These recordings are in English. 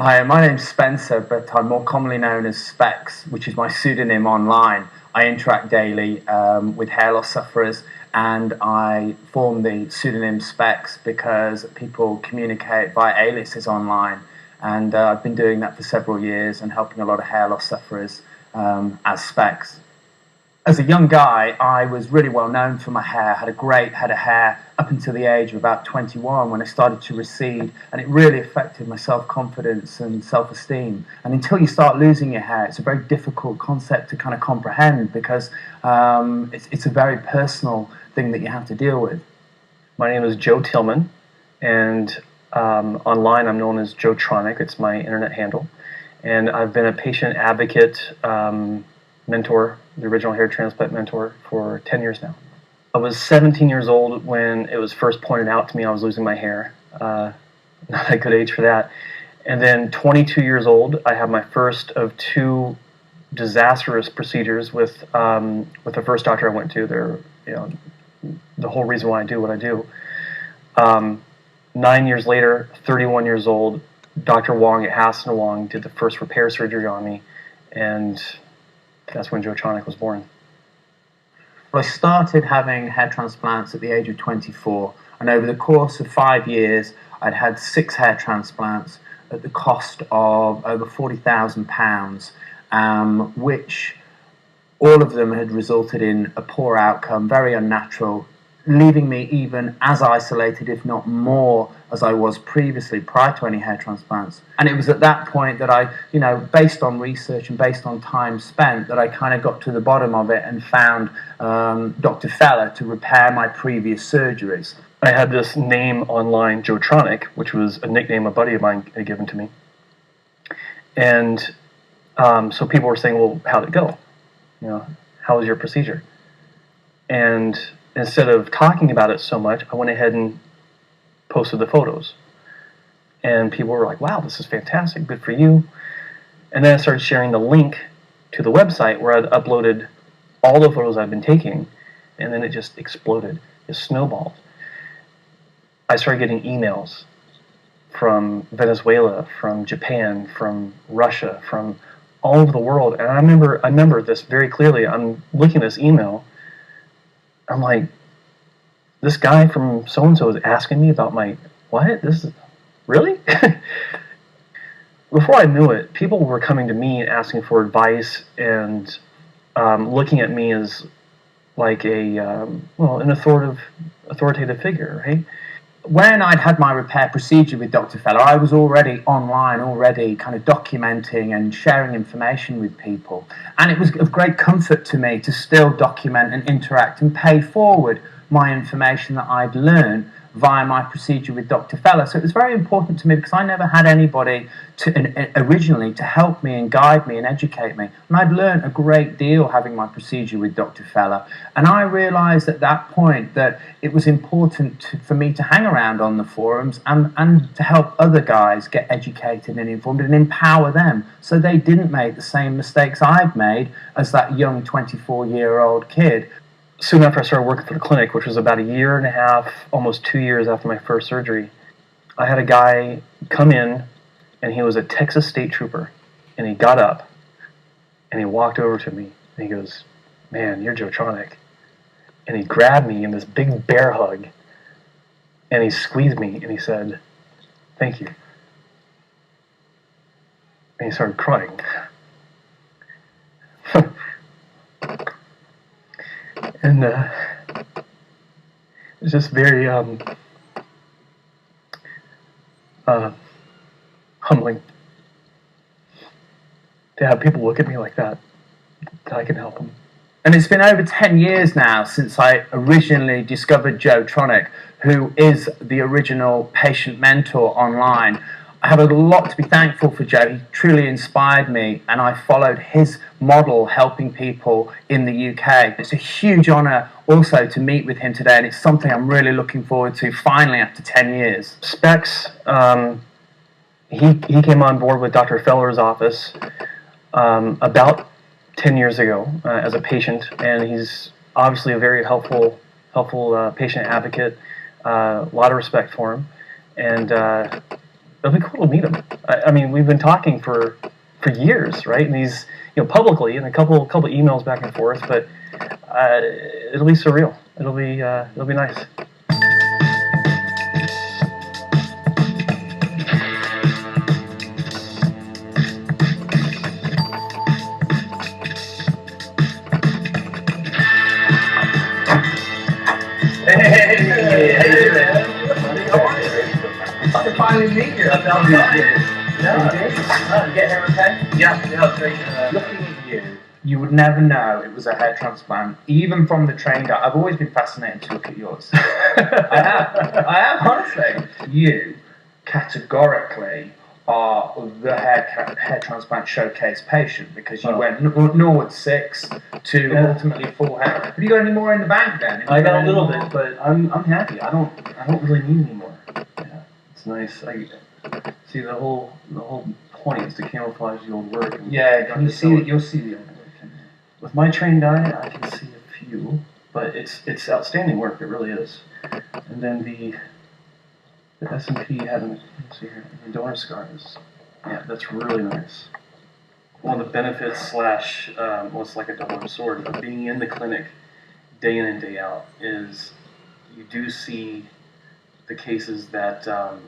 Hi, my name's Spencer, but I'm more commonly known as SPEX, which is my pseudonym online. I interact daily with hair loss sufferers, and I formed the pseudonym SPEX because people communicate via aliases online. And I've been doing that for several years and helping a lot of hair loss sufferers as SPEX. As a young guy, I was really well known for my hair. I had a great head of hair up until the age of about 21 when it started to recede, and it really affected my self-confidence and self-esteem. And until you start losing your hair, it's a very difficult concept to kind of comprehend because it's a very personal thing that you have to deal with. My name is Joe Tillman, and online I'm known as Joe Tronic. It's my internet handle. And I've been a patient advocate mentor, the original hair transplant mentor, for 10 years now. I was 17 years old when it was first pointed out to me I was losing my hair. Not a good age for that. And then 22 years old, I had my first of two disastrous procedures with the first doctor I went to. They're, the whole reason why I do what I do. 9 years later, 31 years old, Dr. Wong at Hassan Wong did the first repair surgery on me, and that's when Joe Tronic was born. Well, I started having hair transplants at the age of 24, and over the course of 5 years, I'd had 6 hair transplants at the cost of over £40,000, which all of them had resulted in a poor outcome, very unnatural, leaving me even as isolated, if not more, as I was previously prior to any hair transplants. And it was at that point that I, based on research and based on time spent, that I kind of got to the bottom of it and found Dr. Feller to repair my previous surgeries. I had this name online, Joe Tronic, which was a nickname a buddy of mine had given to me. And so people were saying, well, how'd it go? How was your procedure? And instead of talking about it so much, I went ahead and posted the photos. And people were like, wow, this is fantastic, good for you. And then I started sharing the link to the website where I'd uploaded all the photos I've been taking, and then it just exploded. It snowballed. I started getting emails from Venezuela, from Japan, from Russia, from all over the world. And I remember this very clearly. I'm looking at this email. I'm like, this guy from so-and-so is asking me about my, what? This is, really? Before I knew it, people were coming to me and asking for advice and looking at me as like an authoritative figure, right? When I'd had my repair procedure with Dr. Feller, I was already online, already kind of documenting and sharing information with people. And it was of great comfort to me to still document and interact and pay forward my information that I'd learned via my procedure with Dr. Feller. So it was very important to me because I never had anybody originally to help me and guide me and educate me. And I'd learned a great deal having my procedure with Dr. Feller. And I realized at that point that it was important for me to hang around on the forums and to help other guys get educated and informed and empower them so they didn't make the same mistakes I'd made as that young 24-year-old kid. Soon after I started working for the clinic, which was about a year and a half, almost 2 years after my first surgery, I had a guy come in, and he was a Texas state trooper, and he got up, and he walked over to me, and he goes, man, you're Joe Tronic. And he grabbed me in this big bear hug, and he squeezed me, and he said, thank you. And he started crying. And it's just very humbling to have people look at me like that I can help them. And it's been over 10 years now since I originally discovered Joe Tronic, who is the original patient mentor online. I have a lot to be thankful for Joe. He truly inspired me, and I followed his model helping people in the UK. It's a huge honor also to meet with him today, and it's something I'm really looking forward to finally after 10 years. SPEX, he came on board with Dr. Feller's office about 10 years ago as a patient, and he's obviously a very helpful patient advocate. A lot of respect for him, and it'll be cool to meet him. I mean, we've been talking for years, right? And he's, publicly, and a couple emails back and forth, but it'll be surreal. It'll be nice. I finally meet you. Get hair repaired? Yeah, great. Looking at you, you would never know it was a hair transplant, even from the train guy. I've always been fascinated to look at yours. I have, honestly. You categorically are the hair transplant showcase patient, because you went Norwood 6 to ultimately full hair. Have you got any more in the bank then? I got a little bit, but I'm happy. I don't really need any more. Yeah, it's nice. See, the whole point is to camouflage the old work. Can you see it? You'll see the old work. With my trained eye, I can see a few, but it's outstanding work. It really is. And then the S&P having, let's see here, the donor scars. Yeah, that's really nice. One of the benefits / it's like a double-edged sword of being in the clinic day in and day out is you do see the cases that are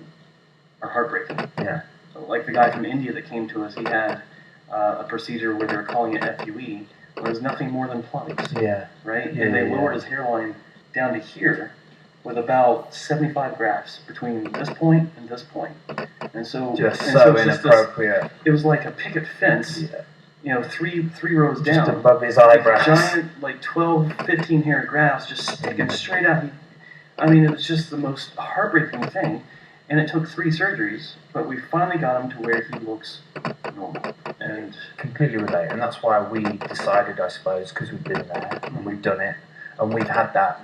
heartbreaking. Yeah. So like the guy from India that came to us, he had a procedure where they were calling it FUE. It was nothing more than plugs. Yeah. Right? And they lowered his hairline down to here with about 75 grafts between this point and this point. And so inappropriate. It was like a picket fence. Yeah. Three rows down. Just above his eyebrows. Giant, 12, 15 hair grafts just sticking straight out. I mean, it was just the most heartbreaking thing. And it took 3 surgeries, but we finally got him to where he looks normal. And completely relate. And that's why we decided, I suppose, because we've been there and we've done it. And we've had that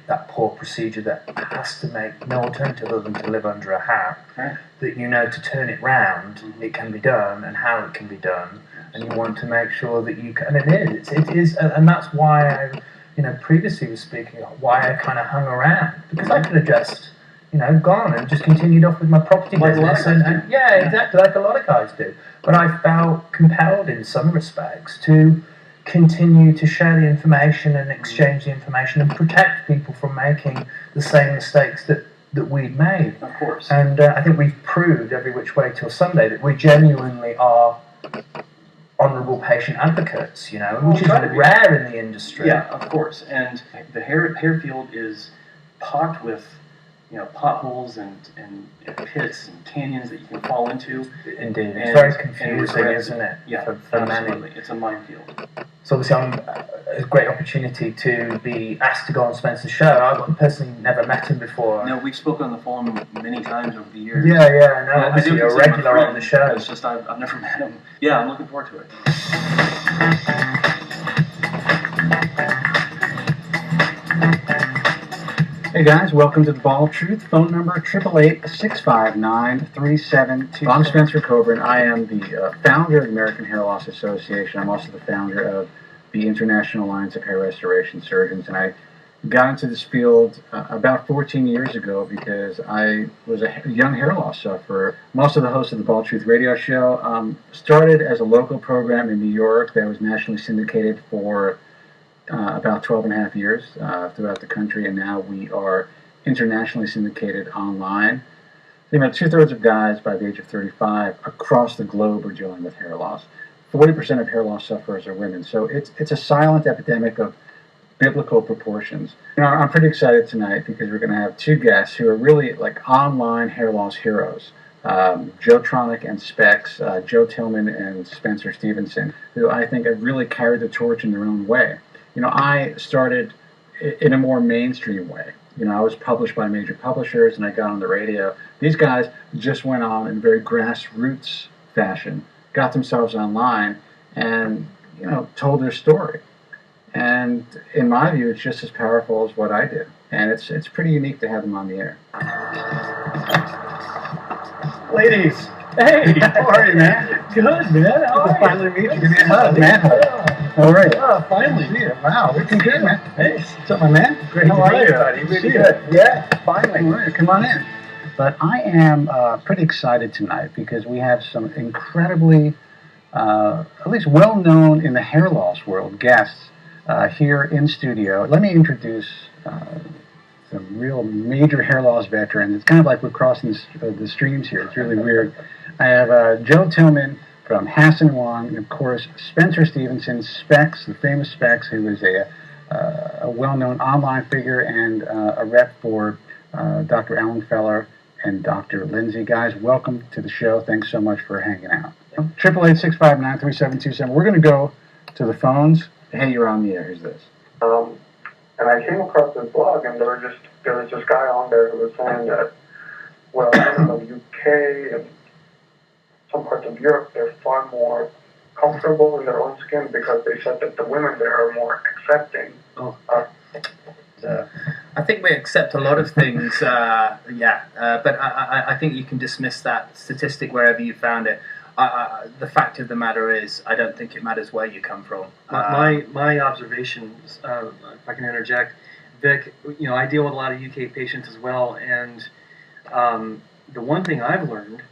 that poor procedure that has to make no alternative other than to live under a hat. Right. That to turn it round, it can be done, and how it can be done, and you want to make sure that you can. And it is, and that's why I, previously was speaking of why I kind of hung around, because I could have just, gone and just continued off with my property business, exactly, like a lot of guys do. But I felt compelled in some respects to continue to share the information and exchange the information and protect people from making the same mistakes that we'd made. Of course. And I think we've proved every which way till Sunday that we genuinely are honourable patient advocates, which is rare in the industry. Yeah, of course. And the hair field is pocked with potholes and pits and canyons that you can fall into. Indeed. It's very confusing, isn't it? Yeah, for absolutely. many. It's a minefield. So obviously a great opportunity to be asked to go on Spencer's show. I've personally never met him before. No, we've spoken on the phone many times over the years. Yeah, I know. Obviously you're a regular on the show. It's just I've never met him. Yeah, I'm looking forward to it. Hey guys, welcome to The Ball of Truth. Phone number 888-659-3722. I'm Spencer Coburn. I am the founder of the American Hair Loss Association. I'm also the founder of the International Alliance of Hair Restoration Surgeons. And I got into this field about 14 years ago because I was a young hair loss sufferer. I'm also the host of the Ball of Truth radio show. Started as a local program in New York that was nationally syndicated for about 12 and a half years throughout the country, and now we are internationally syndicated online. I think about 2/3 of guys by the age of 35 across the globe are dealing with hair loss. 40% of hair loss sufferers are women, so it's a silent epidemic of biblical proportions. I'm pretty excited tonight because we're going to have 2 guests who are really like online hair loss heroes. Joe Tronick and SPEX, Joe Tillman and Spencer Stevenson, who I think have really carried the torch in their own way. I started in a more mainstream way. I was published by major publishers and I got on the radio. These guys just went on in very grassroots fashion, got themselves online and, told their story. And in my view, it's just as powerful as what I did. And it's pretty unique to have them on the air. Ladies, hey, how are you, man? Good, man. How are you? Finally meet you. Give me a hug, man. All right. Oh, finally. Yeah, wow, looking good, man. Hey. What's up, my man? Great How to are meet you? you, buddy. Really good. Yeah, finally. All right, come on in. But I am pretty excited tonight because we have some incredibly, at least well-known in the hair loss world, guests here in studio. Let me introduce some real major hair loss veterans. It's kind of like we're crossing the streams here. It's really weird. I have Joe Tillman from Hassan Wong, and of course Spencer Stevenson, SPEX, the famous SPEX, who is a well-known online figure and a rep for Dr. Alan Feller and Dr. Lindsay. Guys, welcome to the show. Thanks so much for hanging out. 888-659-3727. We're going to go to the phones. Hey, you're on the air. Who's this? And I came across this blog, and there was this guy on there who was saying that, well, in the UK and some parts of Europe, they're far more comfortable in their own skin because they said that the women there are more accepting. I think we accept a lot of things, but I think you can dismiss that statistic wherever you found it. The fact of the matter is, I don't think it matters where you come from. My observations, if I can interject, Vic, I deal with a lot of UK patients as well, and the one thing I've learned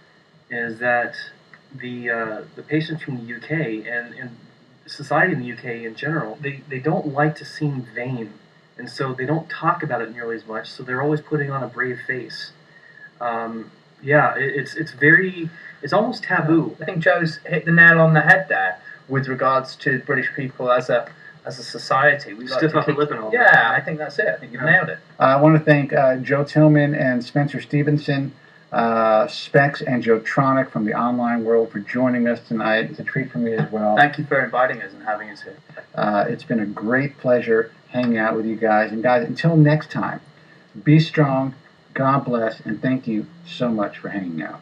is that the patients from the UK and society in the UK in general, they don't like to seem vain, and so they don't talk about it nearly as much. So they're always putting on a brave face. It's almost taboo. I think Joe's hit the nail on the head there with regards to British people as a society. We like Stiff upper lip and all that. Yeah, I think that's it. I think you've nailed it. I want to thank Joe Tillman and Spencer Stevenson, SPEX and Joetronic from the online world for joining us tonight. It's a treat for me as well. Thank you for inviting us and having us here. It's been a great pleasure hanging out with you guys. And guys, until next time, be strong, God bless, and thank you so much for hanging out.